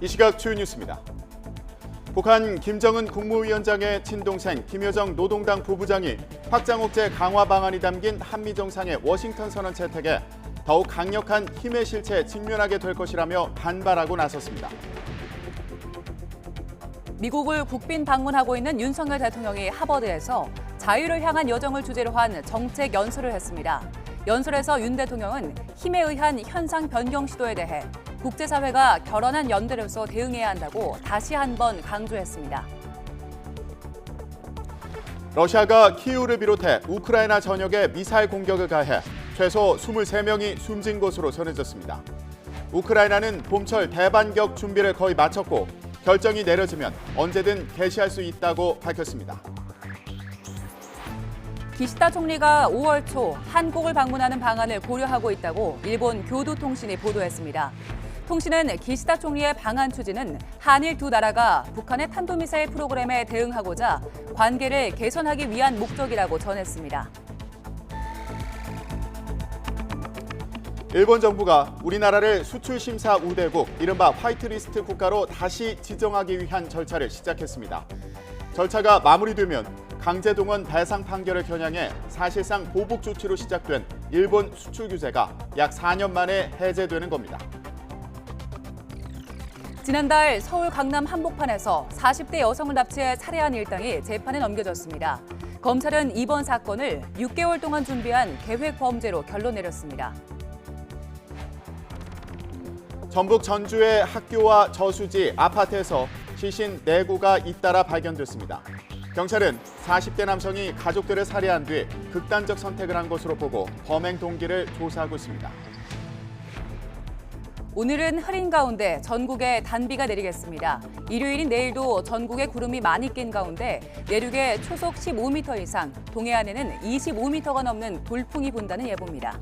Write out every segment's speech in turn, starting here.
이 시각 주요 뉴스입니다. 북한 김정은 국무위원장의 친동생 김여정 노동당 부부장이 확장 억제 강화 방안이 담긴 한미 정상의 워싱턴 선언 채택에 더욱 강력한 힘의 실체에 직면하게 될 것이라며 반발하고 나섰습니다. 미국을 국빈 방문하고 있는 윤석열 대통령이 하버드에서 자유를 향한 여정을 주제로 한 정책 연설을 했습니다. 연설에서 윤 대통령은 힘에 의한 현상 변경 시도에 대해 국제사회가 결연한 연대로서 대응해야 한다고 다시 한번 강조했습니다. 러시아가 키이우를 비롯해 우크라이나 전역에 미사일 공격을 가해 최소 23명이 숨진 것으로 전해졌습니다. 우크라이나는 봄철 대반격 준비를 거의 마쳤고 결정이 내려지면 언제든 개시할 수 있다고 밝혔습니다. 기시다 총리가 5월 초 한국을 방문하는 방안을 고려하고 있다고 일본 교도통신이 보도했습니다. 통신은 기시다 총리의 방안 추진은 한일 두 나라가 북한의 탄도미사일 프로그램에 대응하고자 관계를 개선하기 위한 목적이라고 전했습니다. 일본 정부가 우리나라를 수출심사 우대국, 이른바 화이트리스트 국가로 다시 지정하기 위한 절차를 시작했습니다. 절차가 마무리되면 강제동원 배상 판결을 겨냥해 사실상 보복 조치로 시작된 일본 수출 규제가 약 4년 만에 해제되는 겁니다. 지난달 서울 강남 한복판에서 40대 여성을 납치해 살해한 일당이 재판에 넘겨졌습니다. 검찰은 이번 사건을 6개월 동안 준비한 계획 범죄로 결론 내렸습니다. 전북 전주의 학교와 저수지, 아파트에서 시신 4구가 잇따라 발견됐습니다. 경찰은 40대 남성이 가족들을 살해한 뒤 극단적 선택을 한 것으로 보고 범행 동기를 조사하고 있습니다. 오늘은 흐린 가운데 전국에 단비가 내리겠습니다. 일요일인 내일도 전국에 구름이 많이 낀 가운데 내륙에 초속 15m 이상, 동해안에는 25m가 넘는 돌풍이 분다는 예보입니다.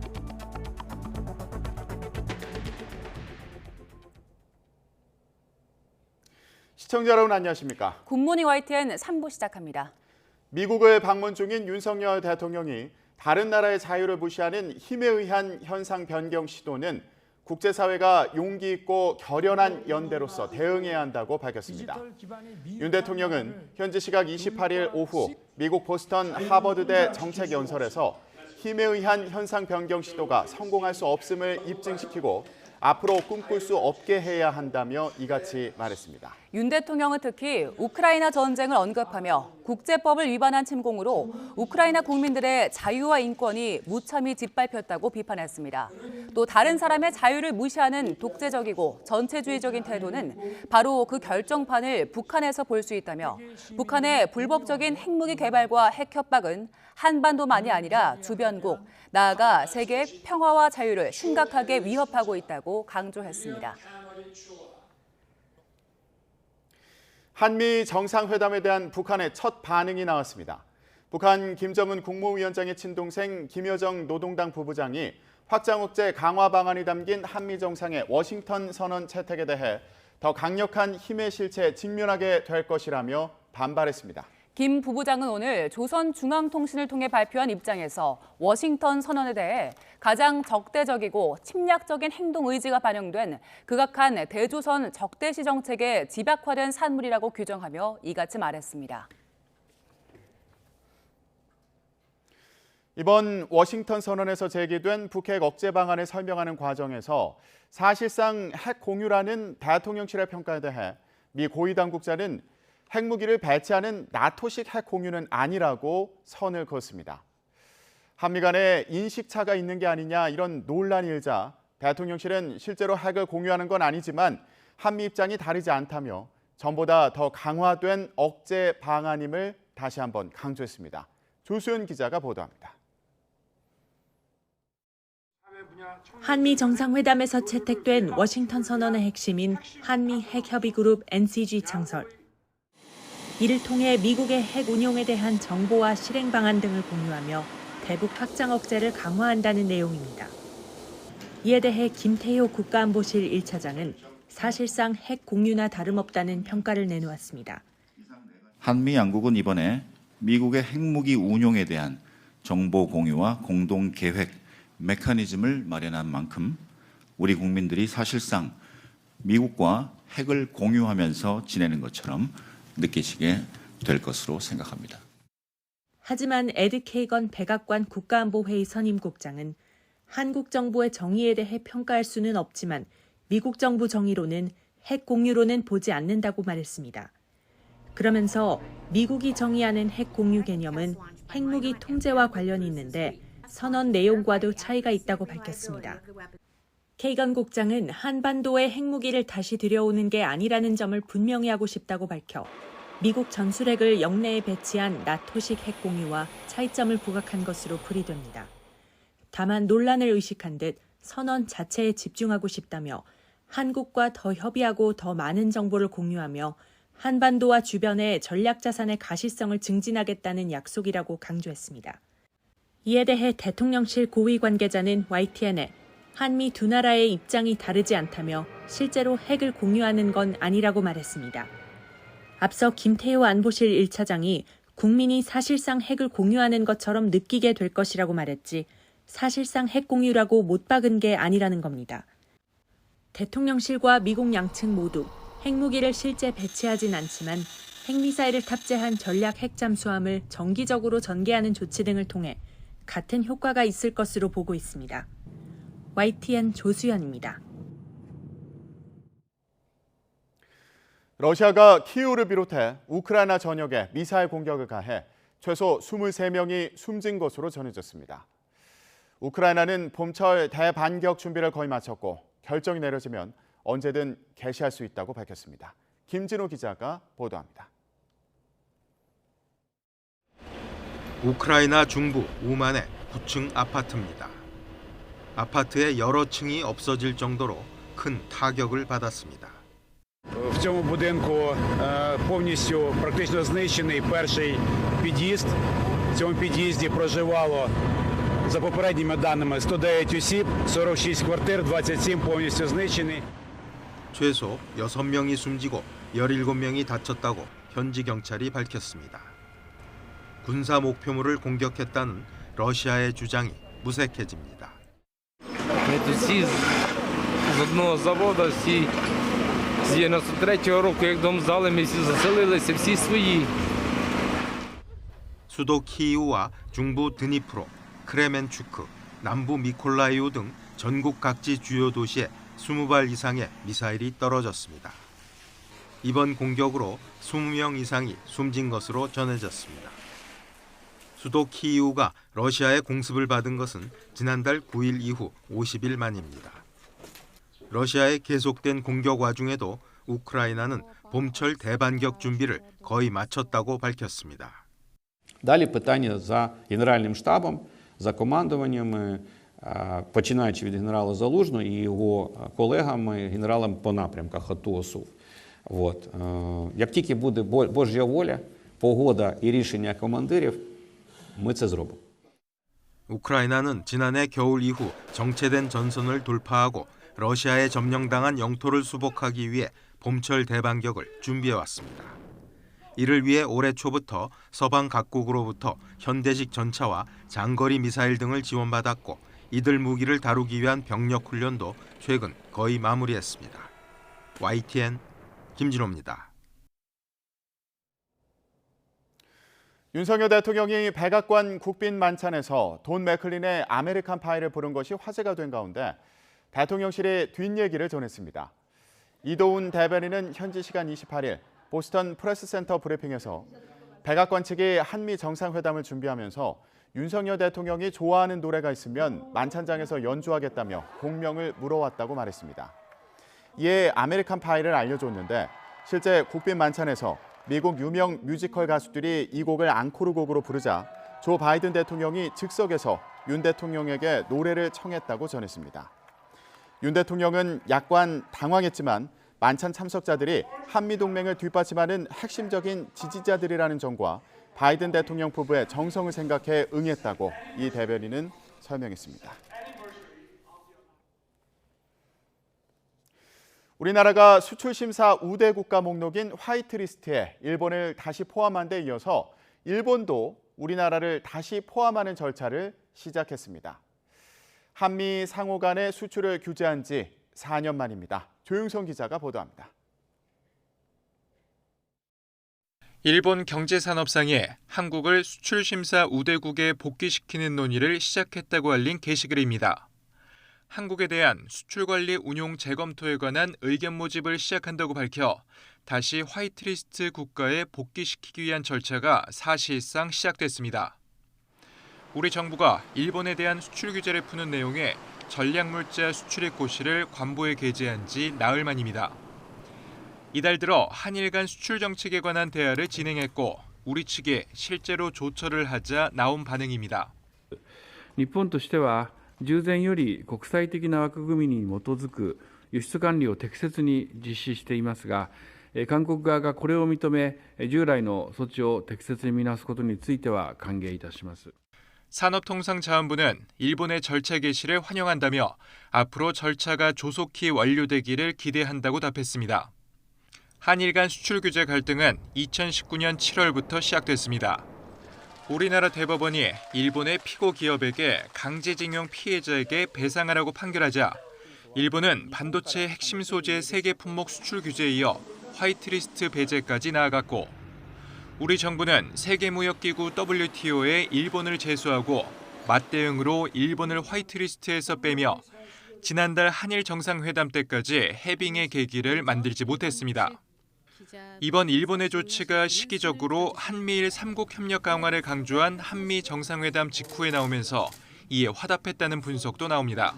시청자 여러분 안녕하십니까? 굿모닝 YTN 3부 시작합니다. 미국을 방문 중인 윤석열 대통령이 다른 나라의 자유를 무시하는 힘에 의한 현상 변경 시도는 국제사회가 용기 있고 결연한 연대로서 대응해야 한다고 밝혔습니다. 윤 대통령은 현지 시각 28일 오후 미국 보스턴 하버드대 정책연설에서 힘에 의한 현상 변경 시도가 성공할 수 없음을 입증시키고 앞으로 꿈꿀 수 없게 해야 한다며 이같이 말했습니다. 윤 대통령은 특히 우크라이나 전쟁을 언급하며 국제법을 위반한 침공으로 우크라이나 국민들의 자유와 인권이 무참히 짓밟혔다고 비판했습니다. 또 다른 사람의 자유를 무시하는 독재적이고 전체주의적인 태도는 바로 그 결정판을 북한에서 볼 수 있다며 북한의 불법적인 핵무기 개발과 핵 협박은 한반도만이 아니라 주변국, 나아가 세계의 평화와 자유를 심각하게 위협하고 있다고 강조했습니다. 한미 정상회담에 대한 북한의 첫 반응이 나왔습니다. 북한 김정은 국무위원장의 친동생 김여정 노동당 부부장이 확장 억제 강화 방안이 담긴 한미 정상의 워싱턴 선언 채택에 대해 더 강력한 힘의 실체에 직면하게 될 것이라며 반발했습니다. 김 부부장은 오늘 조선중앙통신을 통해 발표한 입장에서 워싱턴 선언에 대해 가장 적대적이고 침략적인 행동 의지가 반영된 극악한 대조선 적대시 정책에 집약화된 산물이라고 규정하며 이같이 말했습니다. 이번 워싱턴 선언에서 제기된 북핵 억제 방안을 설명하는 과정에서 사실상 핵 공유라는 대통령실의 평가에 대해 미 고위 당국자는 핵무기를 배치하는 나토식 핵 공유는 아니라고 선을 그었습니다. 한미 간에 인식차가 있는 게 아니냐 이런 논란이 일자 대통령실은 실제로 핵을 공유하는 건 아니지만 한미 입장이 다르지 않다며 전보다 더 강화된 억제 방안임을 다시 한번 강조했습니다. 조수연 기자가 보도합니다. 한미 정상회담에서 채택된 워싱턴 선언의 핵심인 한미 핵협의그룹 NCG 창설. 이를 통해 미국의 핵 운용에 대한 정보와 실행 방안 등을 공유하며 대북 확장 억제를 강화한다는 내용입니다. 이에 대해 김태효 국가안보실 1차장은 사실상 핵 공유나 다름없다는 평가를 내놓았습니다. 한미 양국은 이번에 미국의 핵무기 운용에 대한 정보 공유와 공동 계획 메커니즘을 마련한 만큼 우리 국민들이 사실상 미국과 핵을 공유하면서 지내는 것처럼 느끼시게 될 것으로 생각합니다. 하지만 에드 케이건 백악관 국가안보회의 선임국장은 한국 정부의 정의에 대해 평가할 수는 없지만 미국 정부 정의로는 핵 공유로는 보지 않는다고 말했습니다. 그러면서 미국이 정의하는 핵 공유 개념은 핵무기 통제와 관련이 있는데 선언 내용과도 차이가 있다고 밝혔습니다. 케이건 국장은 한반도에 핵무기를 다시 들여오는 게 아니라는 점을 분명히 하고 싶다고 밝혀 미국 전술핵을 영내에 배치한 나토식 핵 공유와 차이점을 부각한 것으로 풀이됩니다. 다만 논란을 의식한 듯 선언 자체에 집중하고 싶다며 한국과 더 협의하고 더 많은 정보를 공유하며 한반도와 주변의 전략자산의 가시성을 증진하겠다는 약속이라고 강조했습니다. 이에 대해 대통령실 고위 관계자는 YTN에 한미 두 나라의 입장이 다르지 않다며 실제로 핵을 공유하는 건 아니라고 말했습니다. 앞서 김태효 안보실 1차장이 국민이 사실상 핵을 공유하는 것처럼 느끼게 될 것이라고 말했지 사실상 핵 공유라고 못 박은 게 아니라는 겁니다. 대통령실과 미국 양측 모두 핵무기를 실제 배치하진 않지만 핵미사일을 탑재한 전략 핵 잠수함을 정기적으로 전개하는 조치 등을 통해 같은 효과가 있을 것으로 보고 있습니다. YTN 조수연입니다. 러시아가 키이우를 비롯해 우크라이나 전역에 미사일 공격을 가해 최소 23명이 숨진 것으로 전해졌습니다. 우크라이나는 봄철 대반격 준비를 거의 마쳤고 결정이 내려지면 언제든 개시할 수 있다고 밝혔습니다. 김진호 기자가 보도합니다. 우크라이나 중부 우만의 9층 아파트입니다. 아파트의 여러 층이 없어질 정도로 큰 타격을 받았습니다. В цьому будинку повністю практично знищений перший під'їзд. В цьому під'їзді проживало, за попередніми даними, 109 осіб, 46 квартир, 27 повністю знищені. 최소 6명이 숨지고 17명이 다쳤다고 현지 경찰이 밝혔습니다. 군사 목표물을 공격했다는 러시아의 주장이 무색해집니다. Всі з одного заводу, всі з 93-го року, як дом здали, ми всі заселилися, всі свої. 수도 키이우와 중부 드니프로, 크레멘추크, 남부 미콜라이우 등 전국 각지 주요 도시에 20발 이상의 미사일이 떨어졌습니다. 이번 공격으로 20명 이상이 숨진 것으로 전해졌습니다. 수도 키이우가 러시아의 공습을 받은 것은 지난달 9일 이후 50일 만입니다. 러시아의 계속된 공격 와중에도 우크라이나는 봄철 대반격 준비를 거의 마쳤다고 밝혔습니다. Далі питання за Генеральним штабом, за командуваннями, починаючи від генерала Залужного і його колегами, генералам по напрямках АТО, ОСУВ. Як тільки буде Божа воля, погода і рішення командирів, ми це зробимо. 우크라이나는 지난해 겨울 이후 정체된 전선을 돌파하고 러시아에 점령당한 영토를 수복하기 위해 봄철 대반격을 준비해왔습니다. 이를 위해 올해 초부터 서방 각국으로부터 현대식 전차와 장거리 미사일 등을 지원받았고 이들 무기를 다루기 위한 병력 훈련도 최근 거의 마무리했습니다. YTN 김진호입니다. 윤석열 대통령이 백악관 국빈 만찬에서 돈 맥클린의 아메리칸 파이를 부른 것이 화제가 된 가운데 대통령실이 뒷얘기를 전했습니다. 이도훈 대변인은 현지 시간 28일 보스턴 프레스센터 브리핑에서 백악관 측이 한미 정상회담을 준비하면서 윤석열 대통령이 좋아하는 노래가 있으면 만찬장에서 연주하겠다며 공명을 물어왔다고 말했습니다. 이에 아메리칸 파이를 알려줬는데 실제 국빈 만찬에서 미국 유명 뮤지컬 가수들이 이 곡을 앙코르 곡으로 부르자 조 바이든 대통령이 즉석에서 윤 대통령에게 노래를 청했다고 전했습니다. 윤 대통령은 약간 당황했지만 만찬 참석자들이 한미동맹을 뒷받침하는 핵심적인 지지자들이라는 점과 바이든 대통령 부부의 정성을 생각해 응했다고 이 대변인은 설명했습니다. 우리나라가 수출 심사 우대 국가 목록인 화이트리스트에 일본을 다시 포함한 데 이어서 일본도 우리나라를 다시 포함하는 절차를 시작했습니다. 한미 상호 간의 수출을 규제한 지 4년 만입니다. 조윤성 기자가 보도합니다. 일본 경제산업상에 한국을 수출심사 우대국에 복귀시키는 논의를 시작했다고 알린 게시글입니다. 한국에 대한 수출관리 운용 재검토에 관한 의견 모집을 시작한다고 밝혀 다시 화이트리스트 국가에 복귀시키기 위한 절차가 사실상 시작됐습니다. 우리 정부가 일본에 대한 수출 규제를 푸는 내용의 전략물자 수출입 고시를 관보에 게재한 지 나흘 만입니다. 이달 들어 한일 간 수출 정책에 관한 대화를 진행했고 우리 측에 실제로 조처를 하자 나온 반응입니다. 日本としては従前より国際的な枠組みに基づく輸出管理を適切に実施していますが、韓国側がこれを認め、従来の措置を適切に見直すことについては歓迎いたします。 산업통상자원부는 일본의 절차 개시를 환영한다며 앞으로 절차가 조속히 완료되기를 기대한다고 답했습니다. 한일 간 수출 규제 갈등은 2019년 7월부터 시작됐습니다. 우리나라 대법원이 일본의 피고 기업에게 강제징용 피해자에게 배상하라고 판결하자 일본은 반도체 핵심 소재 세계 품목 수출 규제에 이어 화이트리스트 배제까지 나아갔고 우리 정부는 세계무역기구 WTO에 일본을 제소하고 맞대응으로 일본을 화이트리스트에서 빼며 지난달 한일 정상회담 때까지 해빙의 계기를 만들지 못했습니다. 이번 일본의 조치가 시기적으로 한미일 3국 협력 강화를 강조한 한미 정상회담 직후에 나오면서 이에 화답했다는 분석도 나옵니다.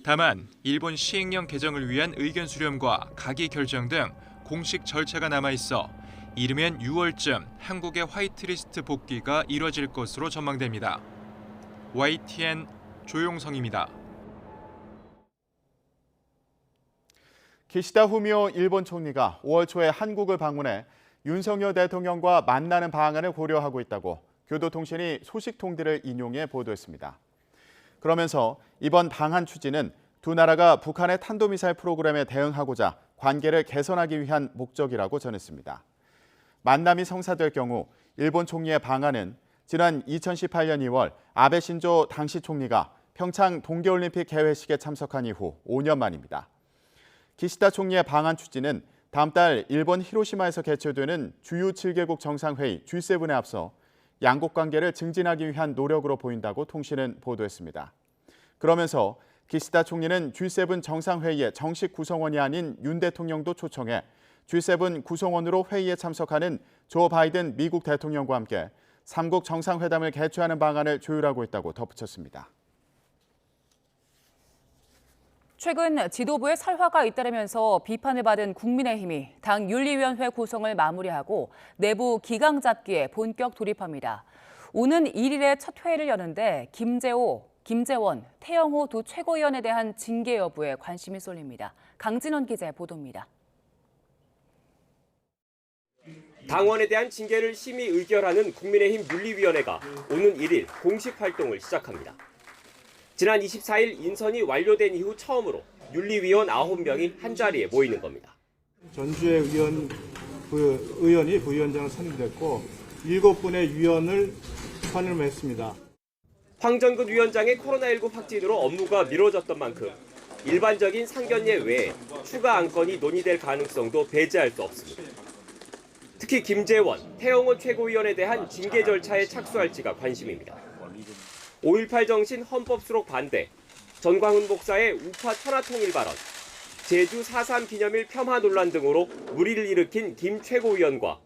다만 일본 시행령 개정을 위한 의견 수렴과 가기 결정 등 공식 절차가 남아있어 이르면 6월쯤 한국의 화이트리스트 복귀가 이뤄질 것으로 전망됩니다. YTN 조용성입니다. 기시다 후미오 일본 총리가 5월 초에 한국을 방문해 윤석열 대통령과 만나는 방안을 고려하고 있다고 교도통신이 소식통들을 인용해 보도했습니다. 그러면서 이번 방한 추진은 두 나라가 북한의 탄도미사일 프로그램에 대응하고자 관계를 개선하기 위한 목적이라고 전했습니다. 만남이 성사될 경우 일본 총리의 방한은 지난 2018년 2월 아베 신조 당시 총리가 평창 동계올림픽 개회식에 참석한 이후 5년 만입니다. 기시다 총리의 방한 추진은 다음 달 일본 히로시마에서 개최되는 주요 7개국 정상회의 G7에 앞서 양국 관계를 증진하기 위한 노력으로 보인다고 통신은 보도했습니다. 그러면서 기시다 총리는 G7 정상회의의 정식 구성원이 아닌 윤 대통령도 초청해 G7 구성원으로 회의에 참석하는 조 바이든 미국 대통령과 함께 3국 정상회담을 개최하는 방안을 조율하고 있다고 덧붙였습니다. 최근 지도부에 설화가 잇따르면서 비판을 받은 국민의힘이 당 윤리위원회 구성을 마무리하고 내부 기강 잡기에 본격 돌입합니다. 오는 1일에 첫 회의를 여는데 김재원, 태영호 두 최고위원에 대한 징계 여부에 관심이 쏠립니다. 강진원 기자의 보도입니다. 당원에 대한 징계를 심의 의결하는 국민의힘 윤리위원회가 오는 1일 공식 활동을 시작합니다. 지난 24일 인선이 완료된 이후 처음으로 윤리위원 9명이 한자리에 모이는 겁니다. 전주의 의원이 부위원장을 선임됐고 7분의 위원을 선임했습니다. 황정근 위원장의 코로나19 확진으로 업무가 미뤄졌던 만큼 일반적인 상견례 외에 추가 안건이 논의될 가능성도 배제할 수 없습니다. 특히 김재원, 태영호 최고위원에 대한 징계 절차에 착수할지가 관심입니다. 5.18 정신 헌법 수록 반대, 전광훈 목사의 우파 천하통일 발언, 제주 4.3 기념일 폄하 논란 등으로 물의를 일으킨 김 최고위원과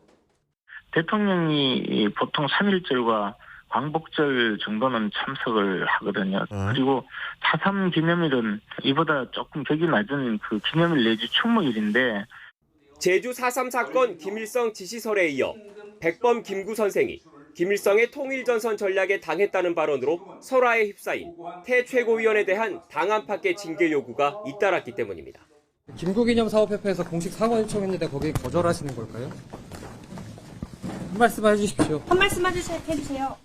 대통령이 보통 3.1절과 광복절 정도는 참석을 하거든요. 그리고 4.3 기념일은 이보다 조금 격이 낮은 그 기념일 내지 충무일인데 제주 4.3 사건 김일성 지시설에 이어 백범 김구 선생이 김일성의 통일전선 전략에 당했다는 발언으로 설화에 휩싸인 태 최고위원에 대한 당 안팎의 징계 요구가 잇따랐기 때문입니다. 김구기념사업협회에서 공식 사과 요청했는데 거기에 거절하시는 걸까요? 한 말씀 해주십시오. 한 말씀 해주세요.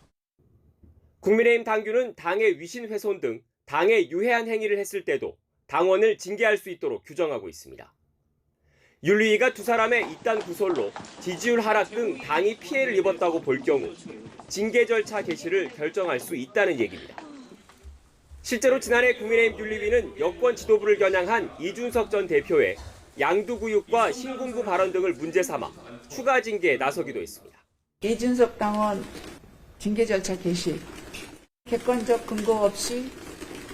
국민의힘 당규는 당의 위신훼손 등 당에 유해한 행위를 했을 때도 당원을 징계할 수 있도록 규정하고 있습니다. 윤리위가 두 사람의 이딴 구설로 지지율 하락 등 당이 피해를 입었다고 볼 경우 징계 절차 개시를 결정할 수 있다는 얘기입니다. 실제로 지난해 국민의힘 윤리위는 여권 지도부를 겨냥한 이준석 전 대표의 양두구육과 신군부 발언 등을 문제 삼아 추가 징계에 나서기도 했습니다. 이준석 당원 징계 절차 개시, 객관적 근거 없이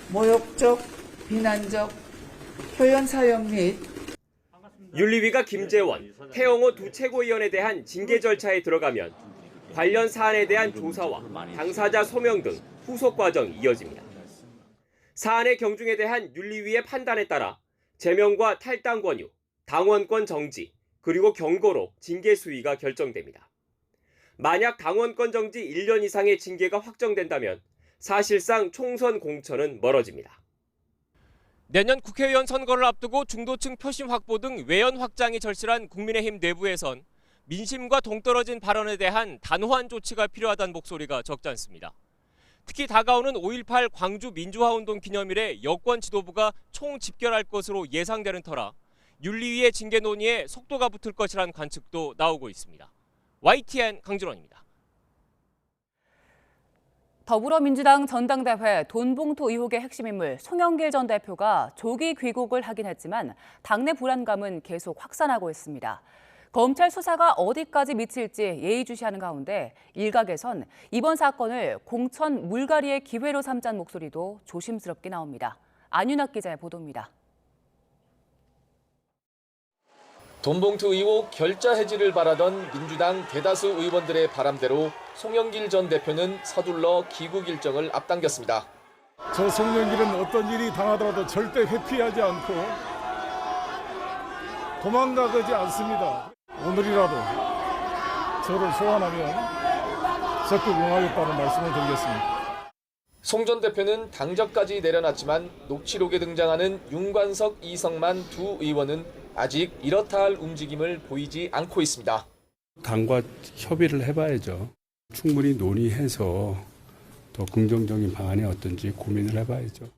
모욕적, 비난적 표현 사용 및 윤리위가 김재원, 태영호 두 최고위원에 대한 징계 절차에 들어가면 관련 사안에 대한 조사와 당사자 소명 등 후속 과정이 이어집니다. 사안의 경중에 대한 윤리위의 판단에 따라 제명과 탈당 권유, 당원권 정지, 그리고 경고로 징계 수위가 결정됩니다. 만약 당원권 정지 1년 이상의 징계가 확정된다면 사실상 총선 공천은 멀어집니다. 내년 국회의원 선거를 앞두고 중도층 표심 확보 등 외연 확장이 절실한 국민의힘 내부에선 민심과 동떨어진 발언에 대한 단호한 조치가 필요하다는 목소리가 적지 않습니다. 특히 다가오는 5.18 광주 민주화운동 기념일에 여권 지도부가 총집결할 것으로 예상되는 터라 윤리위의 징계 논의에 속도가 붙을 것이라는 관측도 나오고 있습니다. YTN 강준원입니다. 더불어민주당 전당대회 돈봉투 의혹의 핵심 인물 송영길 전 대표가 조기 귀국을 하긴 했지만 당내 불안감은 계속 확산하고 있습니다. 검찰 수사가 어디까지 미칠지 예의주시하는 가운데 일각에선 이번 사건을 공천 물갈이의 기회로 삼자는 목소리도 조심스럽게 나옵니다. 안윤학 기자의 보도입니다. 돈봉투 의혹 결자 해지를 바라던 민주당 대다수 의원들의 바람대로 송영길 전 대표는 서둘러 귀국 일정을 앞당겼습니다. 저 송영길은 어떤 일이 당하더라도 절대 회피하지 않고 도망가지 않습니다. 오늘이라도 저를 소환하면 적극 응하겠다는 말씀을 드리겠습니다. 송 전 대표는 당적까지 내려놨지만 녹취록에 등장하는 윤관석, 이성만 두 의원은 아직 이렇다 할 움직임을 보이지 않고 있습니다. 당과 협의를 해봐야죠. 충분히 논의해서 더 긍정적인 방안이 어떤지 고민을 해봐야죠.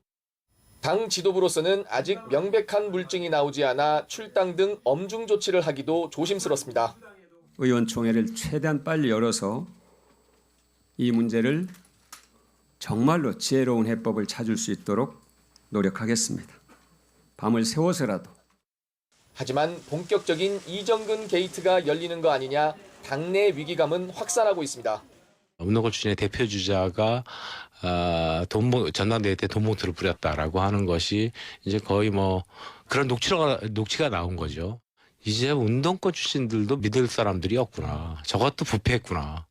당 지도부로서는 아직 명백한 물증이 나오지 않아 출당 등 엄중 조치를 하기도 조심스럽습니다. 의원총회를 최대한 빨리 열어서 이 문제를 정말로 지혜로운 해법을 찾을 수 있도록 노력하겠습니다. 밤을 새워서라도. 하지만 본격적인 이정근 게이트가 열리는 거 아니냐 당내 위기감은 확산하고 있습니다. 운동권 출신의 대표 주자가 전당대회 때 돈봉투를 뿌렸다라고 하는 것이 이제 거의 뭐 그런 녹취가 나온 거죠. 이제 운동권 출신들도 믿을 사람들이 없구나. 저것도 부패했구나.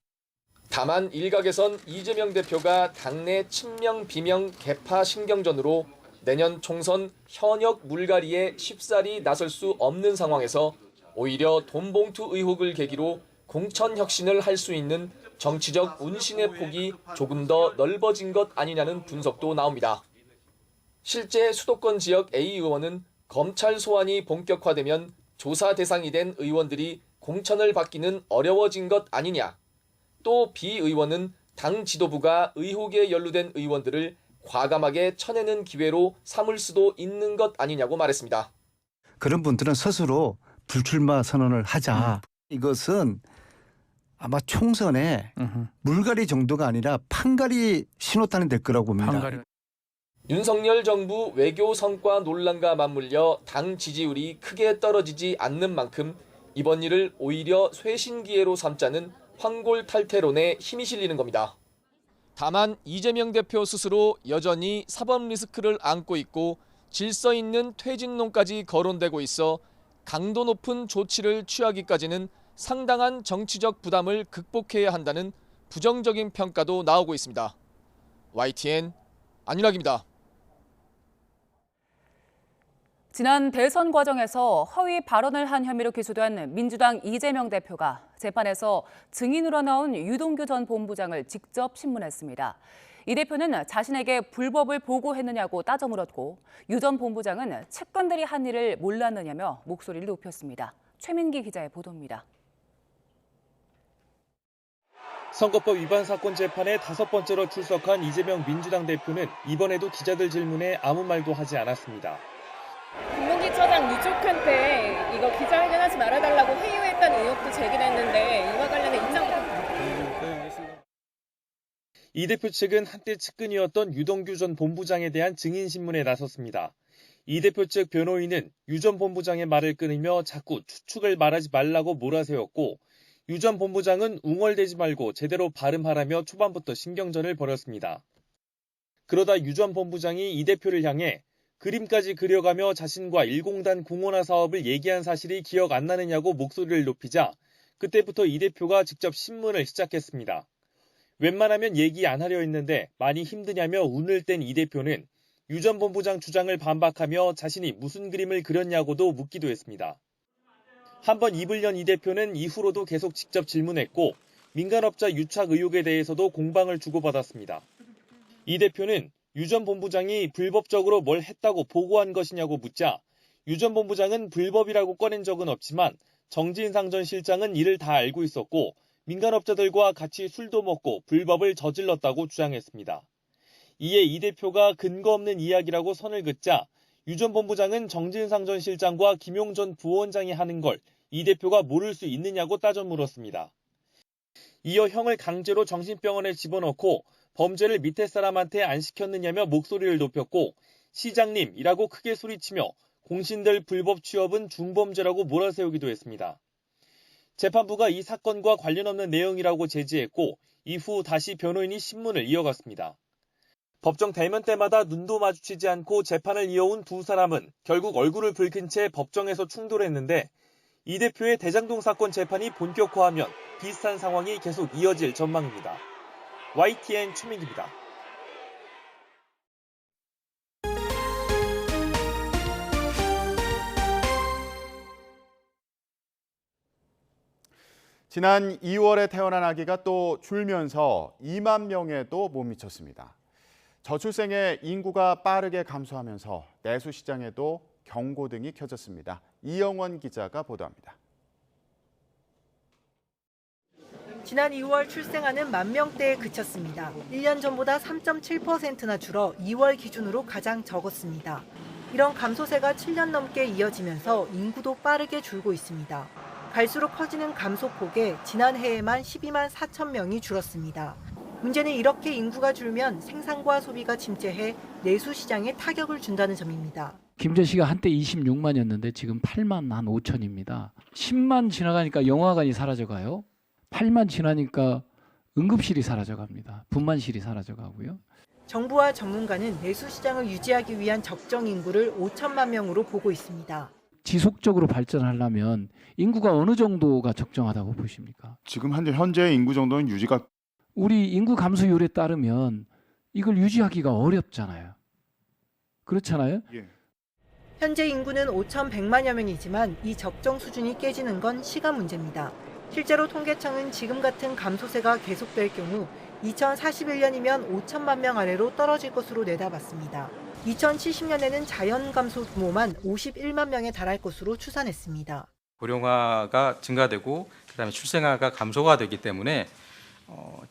다만 일각에선 이재명 대표가 당내 친명 비명 개파 신경전으로 내년 총선 현역 물갈이에 쉽사리 나설 수 없는 상황에서 오히려 돈봉투 의혹을 계기로 공천 혁신을 할 수 있는 정치적 운신의 폭이 조금 더 넓어진 것 아니냐는 분석도 나옵니다. 실제 수도권 지역 A 의원은 검찰 소환이 본격화되면 조사 대상이 된 의원들이 공천을 받기는 어려워진 것 아니냐. 또 B 의원은 당 지도부가 의혹에 연루된 의원들을 과감하게 쳐내는 기회로 삼을 수도 있는 것 아니냐고 말했습니다. 그런 분들은 스스로 불출마 선언을 하자. 이것은 아마 총선에 물갈이 정도가 아니라 판갈이 신호탄이 될 거라고 봅니다. 윤석열 정부 외교 성과 논란과 맞물려 당 지지율이 크게 떨어지지 않는 만큼 이번 일을 오히려 쇄신 기회로 삼자는 황골탈퇴론에 힘이 실리는 겁니다. 다만 이재명 대표 스스로 여전히 사법 리스크를 안고 있고 질서 있는 퇴진론까지 거론되고 있어 강도 높은 조치를 취하기까지는 상당한 정치적 부담을 극복해야 한다는 부정적인 평가도 나오고 있습니다. YTN 안윤학입니다. 지난 대선 과정에서 허위 발언을 한 혐의로 기소된 민주당 이재명 대표가 재판에서 증인으로 나온 유동규 전 본부장을 직접 신문했습니다. 이 대표는 자신에게 불법을 보고했느냐고 따져 물었고 유 전 본부장은 측근들이 한 일을 몰랐느냐며 목소리를 높였습니다. 최민기 기자의 보도입니다. 선거법 위반 사건 재판에 5번째로 출석한 이재명 민주당 대표는 이번에도 기자들 질문에 아무 말도 하지 않았습니다. 국무기처장 유족한테 이거 기자회견하지 말아달라고 회유했다는 의혹도 제기됐는데 이와 관련해 입장 부탁드립니다. 이 대표 측은 한때 측근이었던 유동규 전 본부장에 대한 증인 신문에 나섰습니다. 이 대표 측 변호인은 유 전 본부장의 말을 끊으며 자꾸 추측을 말하지 말라고 몰아세웠고 유 전 본부장은 웅얼대지 말고 제대로 발음하라며 초반부터 신경전을 벌였습니다. 그러다 유 전 본부장이 이 대표를 향해 그림까지 그려가며 자신과 1공단 공원화 사업을 얘기한 사실이 기억 안 나느냐고 목소리를 높이자 그때부터 이 대표가 직접 신문을 시작했습니다. 웬만하면 얘기 안 하려 했는데 많이 힘드냐며 운을 뗀 이 대표는 유 전 본부장 주장을 반박하며 자신이 무슨 그림을 그렸냐고도 묻기도 했습니다. 한번 입을 연 이 대표는 이후로도 계속 직접 질문했고 민간업자 유착 의혹에 대해서도 공방을 주고받았습니다. 이 대표는 유 전 본부장이 불법적으로 뭘 했다고 보고한 것이냐고 묻자 유 전 본부장은 불법이라고 꺼낸 적은 없지만 정진상 전 실장은 이를 다 알고 있었고 민간업자들과 같이 술도 먹고 불법을 저질렀다고 주장했습니다. 이에 이 대표가 근거 없는 이야기라고 선을 긋자 유 전 본부장은 정진상 전 실장과 김용 전 부원장이 하는 걸 이 대표가 모를 수 있느냐고 따져 물었습니다. 이어 형을 강제로 정신병원에 집어넣고 범죄를 밑에 사람한테 안 시켰느냐며 목소리를 높였고 시장님이라고 크게 소리치며 공신들 불법 취업은 중범죄라고 몰아세우기도 했습니다. 재판부가 이 사건과 관련 없는 내용이라고 제지했고 이후 다시 변호인이 신문을 이어갔습니다. 법정 대면 때마다 눈도 마주치지 않고 재판을 이어온 두 사람은 결국 얼굴을 붉힌 채 법정에서 충돌했는데 이 대표의 대장동 사건 재판이 본격화하면 비슷한 상황이 계속 이어질 전망입니다. YTN 최민기입니다. 지난 2월에 태어난 아기가 또 줄면서 2만 명에도 못 미쳤습니다. 저출생의 인구가 빠르게 감소하면서 내수 시장에도 경고등이 켜졌습니다. 이영원 기자가 보도합니다. 지난 2월 출생아는 1만 명대에 그쳤습니다. 1년 전보다 3.7%나 줄어 2월 기준으로 가장 적었습니다. 이런 감소세가 7년 넘게 이어지면서 인구도 빠르게 줄고 있습니다. 갈수록 커지는 감소폭에 지난해에만 12만 4천 명이 줄었습니다. 문제는 이렇게 인구가 줄면 생산과 소비가 침체해 내수 시장에 타격을 준다는 점입니다. 김전 씨가 한때 26만이었는데 지금 8만 한 5천입니다. 10만 지나가니까 영화관이 사라져가요. 8만 지나니까 응급실이 사라져갑니다. 분만실이 사라져가고요. 정부와 전문가는 내수 시장을 유지하기 위한 적정 인구를 5천만 명으로 보고 있습니다. 지속적으로 발전하려면 인구가 어느 정도가 적정하다고 보십니까? 지금 현재 인구 정도는 유지가 우리 인구 감소율에 따르면 이걸 유지하기가 어렵잖아요. 그렇잖아요? 예. 현재 인구는 5,100만여 명이지만 이 적정 수준이 깨지는 건 시간 문제입니다. 실제로 통계청은 지금 같은 감소세가 계속될 경우 2041년이면 5천만 명 아래로 떨어질 것으로 내다봤습니다. 2070년에는 자연 감소 규모만 51만 명에 달할 것으로 추산했습니다. 고령화가 증가되고 그다음에 출생아가 감소가 되기 때문에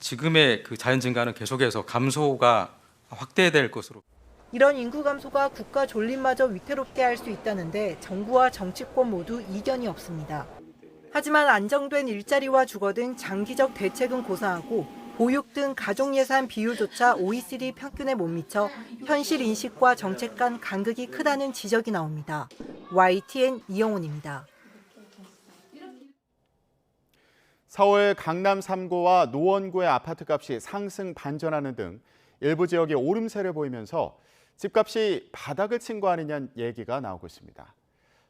지금의 그 자연 증가는 계속해서 감소가 확대될 것으로. 이런 인구 감소가 국가 존립마저 위태롭게 할 수 있다는데 정부와 정치권 모두 이견이 없습니다. 하지만 안정된 일자리와 주거 등 장기적 대책은 고사하고 보육 등 가족 예산 비율조차 OECD 평균에 못 미쳐 현실 인식과 정책 간 간극이 크다는 지적이 나옵니다. YTN 이영훈입니다. 서울 강남 3구와 노원구의 아파트값이 상승 반전하는 등 일부 지역이 오름세를 보이면서 집값이 바닥을 친 거 아니냐는 얘기가 나오고 있습니다.